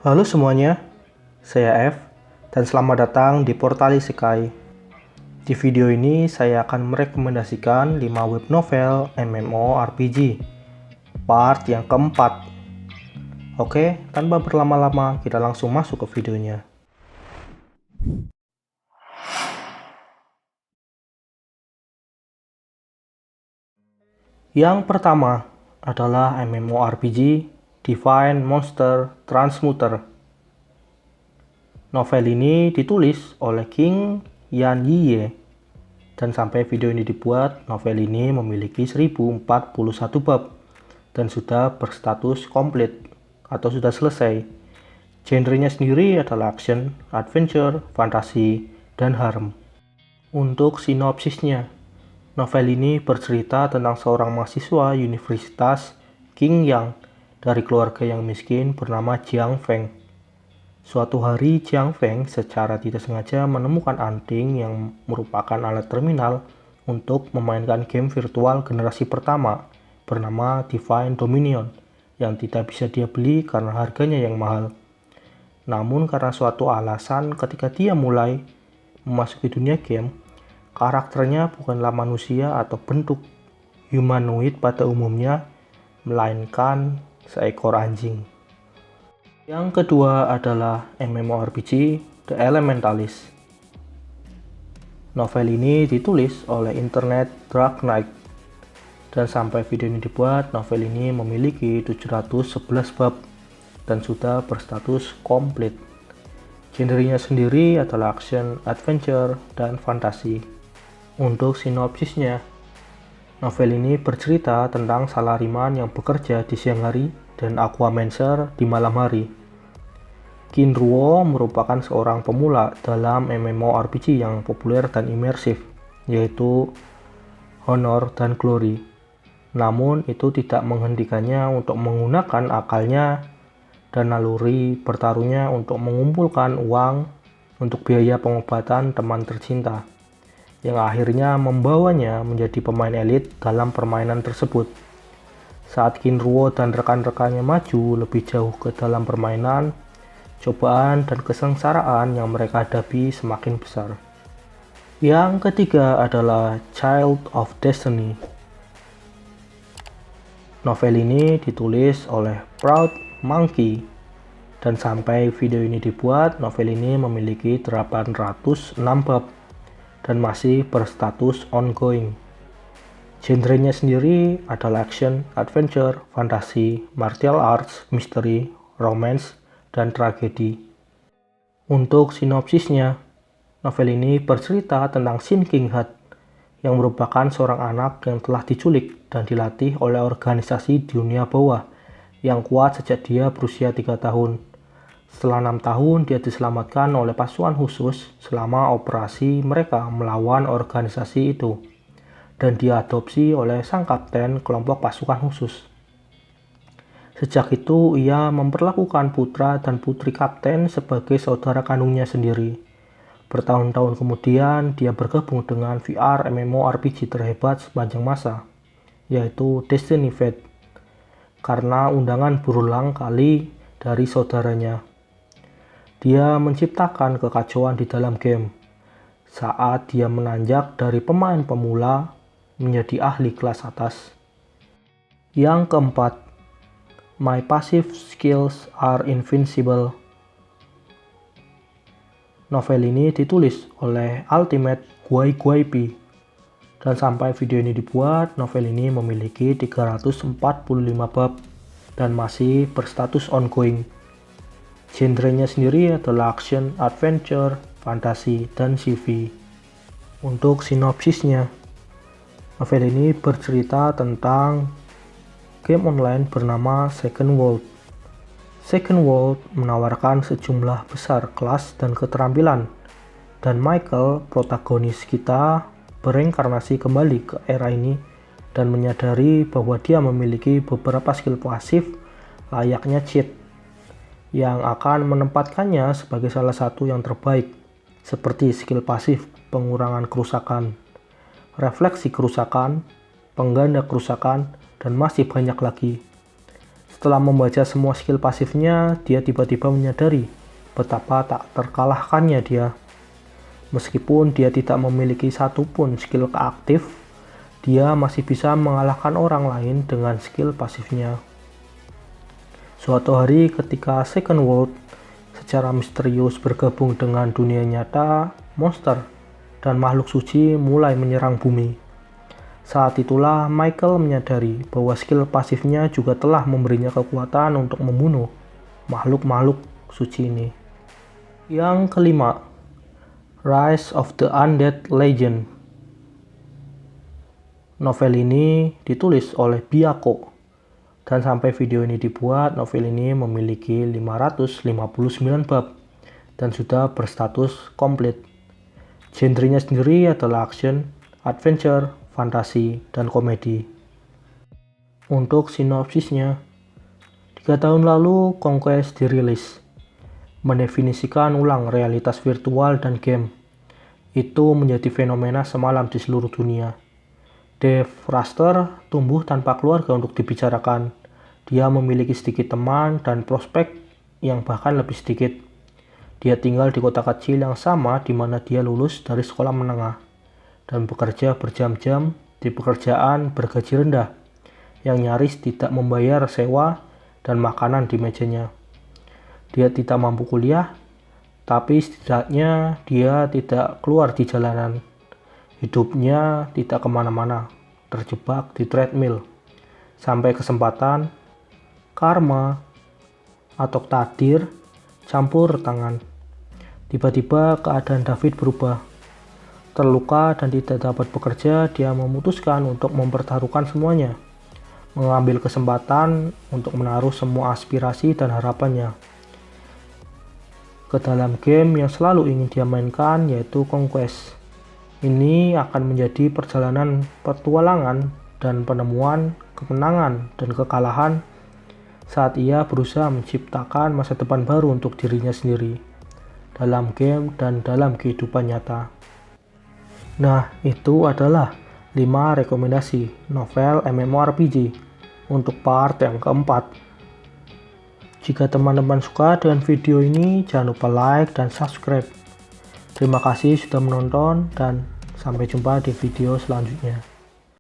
Halo semuanya, saya F dan selamat datang di Portal Isekai. Di video ini saya akan merekomendasikan 5 web novel MMORPG part yang keempat. Oke, tanpa berlama-lama kita langsung masuk ke videonya. Yang pertama adalah MMORPG Divine Monster Transmuter. Novel ini ditulis oleh King Yan Yie, dan sampai video ini dibuat, novel ini memiliki 1041 bab dan sudah berstatus komplit atau sudah selesai. Genrenya sendiri adalah action, adventure, fantasi, dan harem. Untuk sinopsisnya, novel ini bercerita tentang seorang mahasiswa Universitas Qingyang dari keluarga yang miskin bernama Jiang Feng. Suatu hari, Jiang Feng secara tidak sengaja menemukan anting yang merupakan alat terminal untuk memainkan game virtual generasi pertama bernama Divine Dominion yang tidak bisa dia beli karena harganya yang mahal. Namun karena suatu alasan ketika dia mulai memasuki dunia game, karakternya bukanlah manusia atau bentuk humanoid pada umumnya, melainkan seekor anjing. Yang kedua adalah MMORPG The Elementalist. Novel ini ditulis oleh Internet Dark Knight, dan sampai video ini dibuat, novel ini memiliki 711 bab dan sudah berstatus komplit. Genrenya sendiri adalah action, adventure, dan fantasi. Untuk sinopsisnya, novel ini bercerita tentang salariman yang bekerja di siang hari dan aquamancer di malam hari. Qin Ruo merupakan seorang pemula dalam MMORPG yang populer dan imersif, yaitu Honor dan Glory. Namun itu tidak menghentikannya untuk menggunakan akalnya dan naluri bertarungnya untuk mengumpulkan uang untuk biaya pengobatan teman tercinta, yang akhirnya membawanya menjadi pemain elit dalam permainan tersebut. Saat Qin Ruo dan rekan-rekannya maju lebih jauh ke dalam permainan, cobaan dan kesengsaraan yang mereka hadapi semakin besar. Yang ketiga adalah Child of Destiny. Novel ini ditulis oleh Proud Monkey, dan sampai video ini dibuat, novel ini memiliki 806 bab dan masih berstatus ongoing. Genrenya sendiri adalah action, adventure, fantasi, martial arts, misteri, romance, dan tragedi. Untuk sinopsisnya, novel ini bercerita tentang Shin King-hat yang merupakan seorang anak yang telah diculik dan dilatih oleh organisasi di dunia bawah yang kuat sejak dia berusia 3 tahun. Setelah 6 tahun, dia diselamatkan oleh pasukan khusus selama operasi mereka melawan organisasi itu, dan diadopsi oleh sang kapten kelompok pasukan khusus. Sejak itu, ia memperlakukan putra dan putri kapten sebagai saudara kandungnya sendiri. Bertahun-tahun kemudian, dia bergabung dengan VR MMORPG terhebat sepanjang masa, yaitu Destiny Fate, karena undangan berulang kali dari saudaranya. Dia menciptakan kekacauan di dalam game saat dia menanjak dari pemain pemula menjadi ahli kelas atas. Yang keempat, My Passive Skills Are Invincible. Novel ini ditulis oleh Ultimate Guai Guai Pi, dan sampai video ini dibuat, novel ini memiliki 345 bab dan masih berstatus ongoing. Genrenya sendiri adalah action, adventure, fantasi, dan sci-fi. Untuk sinopsisnya, novel ini bercerita tentang game online bernama Second World. Second World menawarkan sejumlah besar kelas dan keterampilan, dan Michael, protagonis kita, bereinkarnasi kembali ke era ini dan menyadari bahwa dia memiliki beberapa skill pasif layaknya cheat yang akan menempatkannya sebagai salah satu yang terbaik, seperti skill pasif pengurangan kerusakan, refleksi kerusakan, pengganda kerusakan, dan masih banyak lagi. Setelah membaca semua skill pasifnya, dia tiba-tiba menyadari betapa tak terkalahkannya dia. Meskipun dia tidak memiliki satupun skill aktif, dia masih bisa mengalahkan orang lain dengan skill pasifnya. Suatu hari ketika Second World secara misterius bergabung dengan dunia nyata, monster dan makhluk suci mulai menyerang bumi. Saat itulah Michael menyadari bahwa skill pasifnya juga telah memberinya kekuatan untuk membunuh makhluk-makhluk suci ini. Yang kelima, Rise of the Undead Legend. Novel ini ditulis oleh Byakuya, dan sampai video ini dibuat, novel ini memiliki 559 bab dan sudah berstatus komplit. Genrenya sendiri adalah action, adventure, fantasi, dan komedi. Untuk sinopsisnya, 3 tahun lalu Conquest dirilis, mendefinisikan ulang realitas virtual dan game. Itu menjadi fenomena semalam di seluruh dunia. Dave Raster tumbuh tanpa keluarga untuk dibicarakan. Dia memiliki sedikit teman dan prospek yang bahkan lebih sedikit. Dia tinggal di kota kecil yang sama di mana dia lulus dari sekolah menengah dan bekerja berjam-jam di pekerjaan bergaji rendah yang nyaris tidak membayar sewa dan makanan di mejanya. Dia tidak mampu kuliah, tapi setidaknya dia tidak keluar di jalanan. Hidupnya tidak kemana-mana, terjebak di treadmill, sampai kesempatan, karma, atau takdir campur tangan. Tiba-tiba keadaan David berubah. Terluka dan tidak dapat bekerja, dia memutuskan untuk mempertaruhkan semuanya, mengambil kesempatan untuk menaruh semua aspirasi dan harapannya ke dalam game yang selalu ingin dia mainkan, yaitu Conquest. Ini akan menjadi perjalanan petualangan dan penemuan kemenangan dan kekalahan saat ia berusaha menciptakan masa depan baru untuk dirinya sendiri dalam game dan dalam kehidupan nyata. Nah, itu adalah 5 rekomendasi novel MMORPG untuk part yang keempat. Jika teman-teman suka dengan video ini, jangan lupa like dan subscribe. Terima kasih sudah menonton dan sampai jumpa di video selanjutnya.